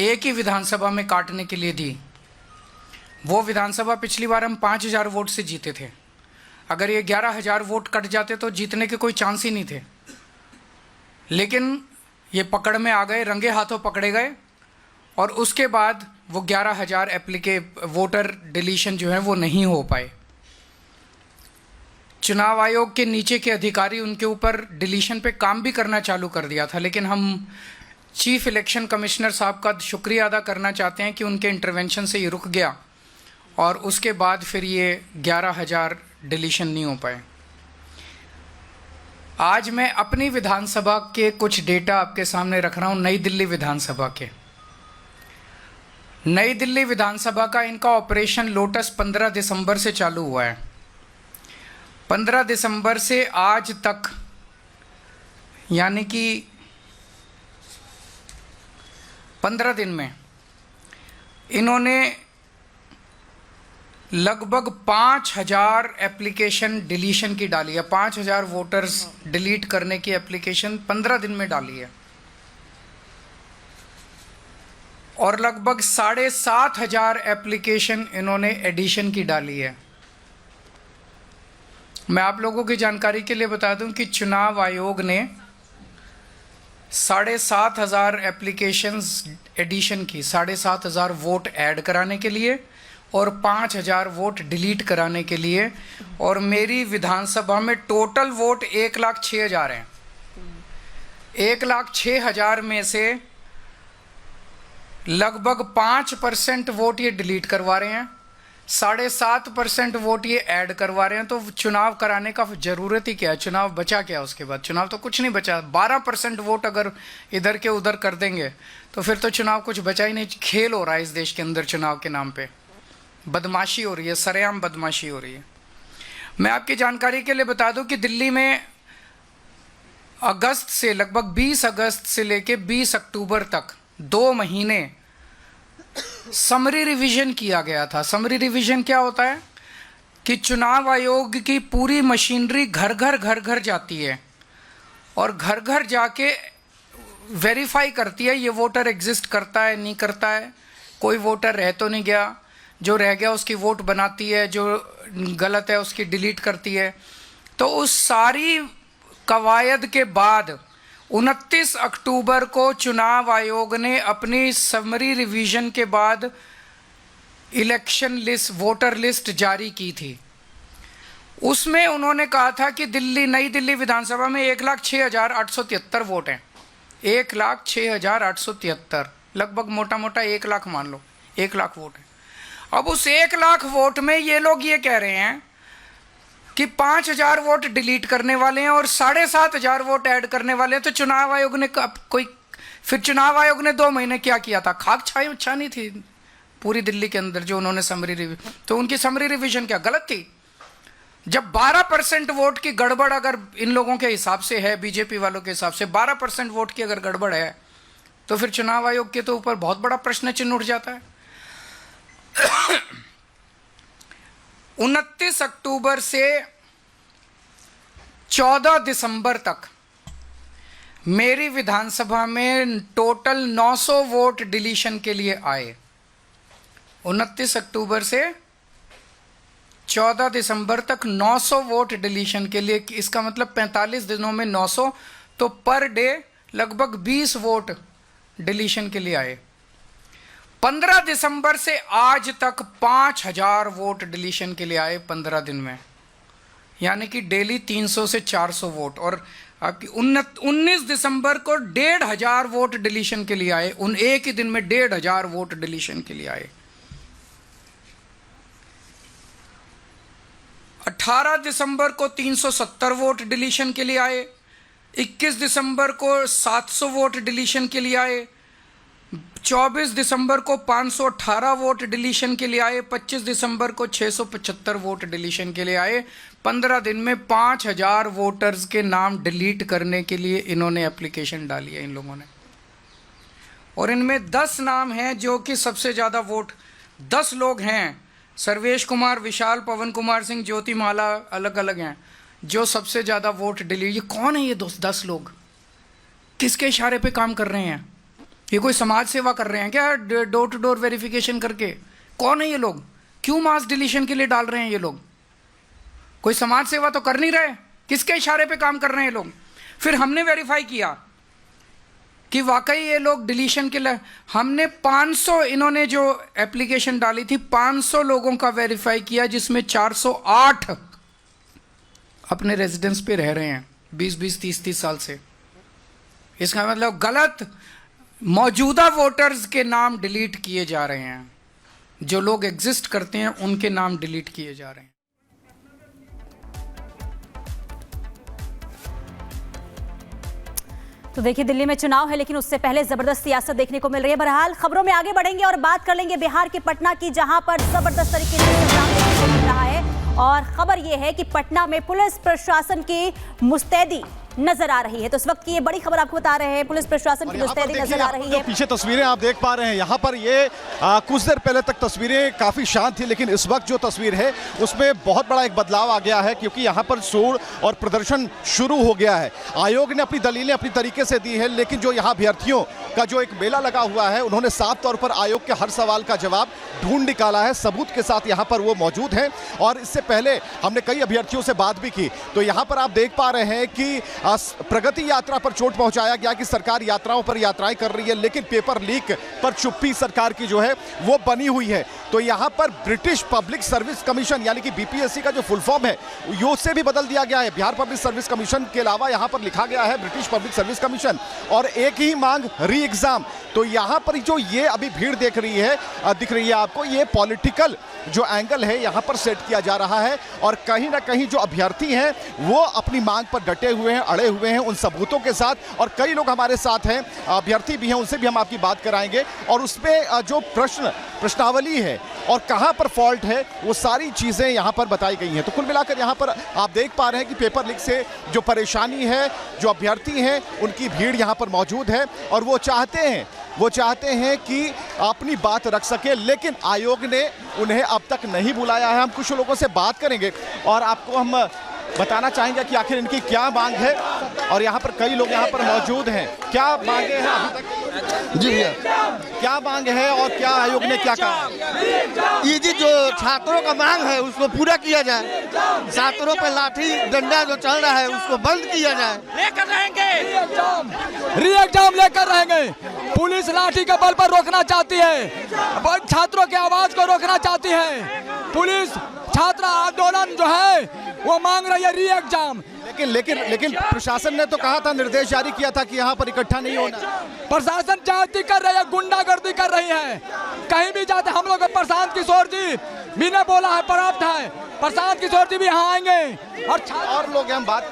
एक ही विधानसभा में काटने के लिए दी। वो विधानसभा पिछली बार हम 5,000 वोट से जीते थे। अगर ये 11,000 वोट कट जाते तो जीतने के कोई चांस ही नहीं थे, लेकिन ये पकड़ में आ गए, रंगे हाथों पकड़े गए, और उसके बाद वो 11,000 वोटर डिलीशन जो है वो नहीं हो पाए। चुनाव आयोग के नीचे के अधिकारी उनके ऊपर डिलीशन पे काम भी करना चालू कर दिया था, लेकिन हम चीफ इलेक्शन कमिश्नर साहब का शुक्रिया अदा करना चाहते हैं कि उनके इंटरवेंशन से ये रुक गया और उसके बाद फिर ये 11,000 डिलीशन नहीं हो पाए। आज मैं अपनी विधानसभा के कुछ डेटा आपके सामने रख रहा हूँ। नई दिल्ली विधानसभा के, नई दिल्ली विधानसभा का इनका ऑपरेशन लोटस 15 दिसंबर से चालू हुआ है। 15 दिसंबर से आज तक, यानी कि 15 दिन में इन्होंने लगभग 5,000 एप्लीकेशन डिलीशन की डाली है। 5,000 वोटर्स डिलीट करने की एप्लीकेशन 15 दिन में डाली है, और लगभग 7,500 एप्लीकेशन इन्होंने एडिशन की डाली है। मैं आप लोगों की जानकारी के लिए बता दूं कि चुनाव आयोग ने 7,500 एप्लीकेशंस एडिशन की, 7,500 वोट ऐड कराने के लिए और 5,000 वोट डिलीट कराने के लिए, और मेरी विधानसभा में टोटल वोट 1,06,000 हैं। 1,06,000 में से लगभग 5% वोट ये डिलीट करवा रहे हैं, 7.5% वोट ये ऐड करवा रहे हैं। तो चुनाव कराने का ज़रूरत ही क्या है? चुनाव बचा क्या उसके बाद? चुनाव तो कुछ नहीं बचा। 12% वोट अगर इधर के उधर कर देंगे तो फिर तो चुनाव कुछ बचा ही नहीं। खेल हो रहा है इस देश के अंदर, चुनाव के नाम पे बदमाशी हो रही है, सरेआम बदमाशी हो रही है। मैं आपकी जानकारी के लिए बता दूं कि दिल्ली में अगस्त से, लगभग 20 अगस्त से लेके 20 अक्टूबर तक 2 महीने समरी रिवीजन किया गया था। समरी रिवीजन क्या होता है कि चुनाव आयोग की पूरी मशीनरी घर घर जाती है और घर घर जाके वेरीफाई करती है ये वोटर एग्जिस्ट करता है, नहीं करता है, कोई वोटर रह तो नहीं गया, जो रह गया उसकी वोट बनाती है, जो गलत है उसकी डिलीट करती है। तो उस सारी कवायद के बाद 29 अक्टूबर को चुनाव आयोग ने अपनी समरी रिवीजन के बाद इलेक्शन लिस्ट, वोटर लिस्ट जारी की थी। उसमें उन्होंने कहा था कि नई दिल्ली विधानसभा में 1,06,873 वोट हैं। 1,06,873, लगभग मोटा मोटा 1 लाख मान लो, 1 लाख वोट है। अब उस 1 लाख वोट में ये लोग ये कह रहे हैं कि 5,000 वोट डिलीट करने वाले हैं और 7,500 वोट ऐड करने वाले हैं। तो चुनाव आयोग ने फिर चुनाव आयोग ने 2 महीने क्या किया था? खाक छानी थी पूरी दिल्ली के अंदर जो उन्होंने समरी रिवीजन। तो उनकी समरी रिवीजन क्या गलत थी? जब 12% वोट की गड़बड़ अगर इन लोगों के हिसाब से है, बीजेपी वालों के हिसाब से 12% वोट की अगर गड़बड़ है, तो फिर चुनाव आयोग के तो ऊपर बहुत बड़ा प्रश्न चिन्ह उठ जाता है। 29 अक्टूबर से 14 दिसंबर तक मेरी विधानसभा में टोटल 900 वोट डिलीशन के लिए आए। 29 अक्टूबर से 14 दिसंबर तक 900 वोट डिलीशन के लिए। इसका मतलब 45 दिनों में 900, तो पर डे लगभग 20 वोट डिलीशन के लिए आए। 15 दिसंबर से आज तक 5,000 वोट डिलीशन के लिए आए 15 दिन में, यानी कि डेली 300 से 400 वोट। और आपकी 19 दिसंबर को 1,500 वोट डिलीशन के लिए आए। उन एक ही दिन में 1,500 वोट डिलीशन के लिए आए। 18 दिसंबर को 370 वोट डिलीशन के लिए आए। 21 दिसंबर को 700 वोट डिलीशन के लिए आए। 24 दिसंबर को 518 वोट डिलीशन के लिए आए। 25 दिसंबर को 675 वोट डिलीशन के लिए आए। 15 दिन में 5,000 वोटर्स के नाम डिलीट करने के लिए इन्होंने एप्लीकेशन डाली है इन लोगों ने। और इनमें 10 नाम हैं जो कि सबसे ज़्यादा वोट, 10 लोग हैं, सर्वेश कुमार, विशाल, पवन कुमार सिंह, ज्योति माला, अलग अलग हैं, जो सबसे ज़्यादा वोट डिलीट। ये कौन है ये 10 लोग? किसके इशारे पे काम कर रहे हैं? ये कोई समाज सेवा कर रहे हैं क्या डोर टू डोर वेरिफिकेशन करके? कौन है ये लोग? क्यों मास डिलीशन के लिए डाल रहे हैं ये लोग? कोई समाज सेवा तो कर नहीं रहे, किसके इशारे पे काम कर रहे हैं ये लोग? फिर हमने वेरीफाई किया कि वाकई ये लोग डिलीशन के लिए, हमने 500, इन्होंने जो एप्लीकेशन डाली थी 500 लोगों का वेरीफाई किया, जिसमें 408 अपने रेजिडेंस पे रह रहे हैं 20-20, 30-30 साल से। इसका मतलब गलत मौजूदा वोटर्स के नाम डिलीट किए जा रहे हैं, जो लोग एग्जिस्ट करते हैं उनके नाम डिलीट किए जा रहे हैं। तो देखिए, दिल्ली में चुनाव है, लेकिन उससे पहले जबरदस्त सियासत देखने को मिल रही है। बहरहाल खबरों में आगे बढ़ेंगे और बात कर लेंगे बिहार के पटना की, जहां पर जबरदस्त तरीके से इंतजाम देखने को मिल रहा है। और खबर यह है कि पटना में पुलिस प्रशासन की मुस्तैदी नजर आ रही है। तो इस वक्त की ये बड़ी खबर आपको बता रहे हैं, पुलिस प्रशासन की मुस्तैदी नजर आ रही है। पीछे तस्वीरें आप देख पा रहे हैं, यहाँ पर ये कुछ देर पहले तक तस्वीरें काफी शांत थी, लेकिन इस वक्त जो तस्वीर है उसमें बहुत बड़ा एक बदलाव आ गया है, क्योंकि यहाँ पर शोर और प्रदर्शन शुरू हो गया है। आयोग ने अपनी दलीलें अपनी तरीके से दी है, लेकिन जो यहाँ अभ्यर्थियों का जो एक मेला लगा हुआ है, उन्होंने साफ तौर पर आयोग के हर सवाल का जवाब ढूंढ निकाला है, सबूत के साथ यहाँ पर वो मौजूद हैं। और इससे पहले हमने कई अभ्यर्थियों से बात भी की, तो यहाँ पर आप देख पा रहे हैं कि प्रगति यात्रा पर चोट पहुंचाया गया कि सरकार यात्राओं पर यात्राएं कर रही है, लेकिन पेपर लीक पर चुप्पी सरकार की जो है वो बनी हुई है। तो यहाँ पर ब्रिटिश पब्लिक सर्विस कमीशन यानी कि बीपीएससी का जो फुल फॉर्म है यो से भी बदल दिया गया है। बिहार पब्लिक सर्विस कमीशन के अलावा यहाँ पर लिखा गया है ब्रिटिश पब्लिक सर्विस कमीशन, और एक ही मांग री एग्जाम। तो यहाँ पर जो ये अभी भीड़ दिख रही है आपको, ये पॉलिटिकल जो एंगल है यहाँ पर सेट किया जा रहा है, और कहीं ना कहीं जो अभ्यर्थी हैं वो अपनी मांग पर डटे हुए हैं, अड़े हुए हैं उन सबूतों के साथ। और कई लोग हमारे साथ हैं, अभ्यर्थी भी हैं, उनसे भी हम आपकी बात कराएंगे, और उसमें जो प्रश्नावली है और कहां पर फॉल्ट है वो सारी चीजें यहां पर बताई गई हैं। तो कुल मिलाकर यहां पर आप देख पा रहे हैं कि पेपर लीक से जो परेशानी है, जो अभ्यर्थी हैं उनकी भीड़ यहां पर मौजूद है, और वो चाहते हैं कि अपनी बात रख सके, लेकिन आयोग ने उन्हें अब तक नहीं बुलाया है। हम कुछ लोगों से बात करेंगे और आपको हम बताना चाहेंगे कि आखिर इनकी क्या मांग है, और यहाँ पर कई लोग यहाँ पर मौजूद हैं। क्या मांगे हैं अभी तक? जी भैया, क्या मांग है और क्या आयोग ने क्या कहा? ये जी जो छात्रों का मांग है उसको पूरा किया जाए, छात्रों पर लाठी डंडा जो चल रहा है उसको बंद किया जाए। लेकर रहेंगे, री एग्जाम लेकर रहेंगे। पुलिस लाठी के बल पर रोकना चाहती है, छात्रों की आवाज को रोकना चाहती है। पुलिस छात्र आंदोलन जो है वो मांग रही है री एग्जाम। लेकिन प्रशासन ने तो कहा था, निर्देश जारी किया था कि यहाँ पर इकट्ठा नहीं होना। प्रशासन जाति कर रही है, गुंडागर्दी कर रही है, कहीं भी जाते। हम लोग प्रशांत किशोर जी भी ने बोला है, पर्याप्त है, प्रशांत किशोर जी भी यहाँ आएंगे। और लोग हम बात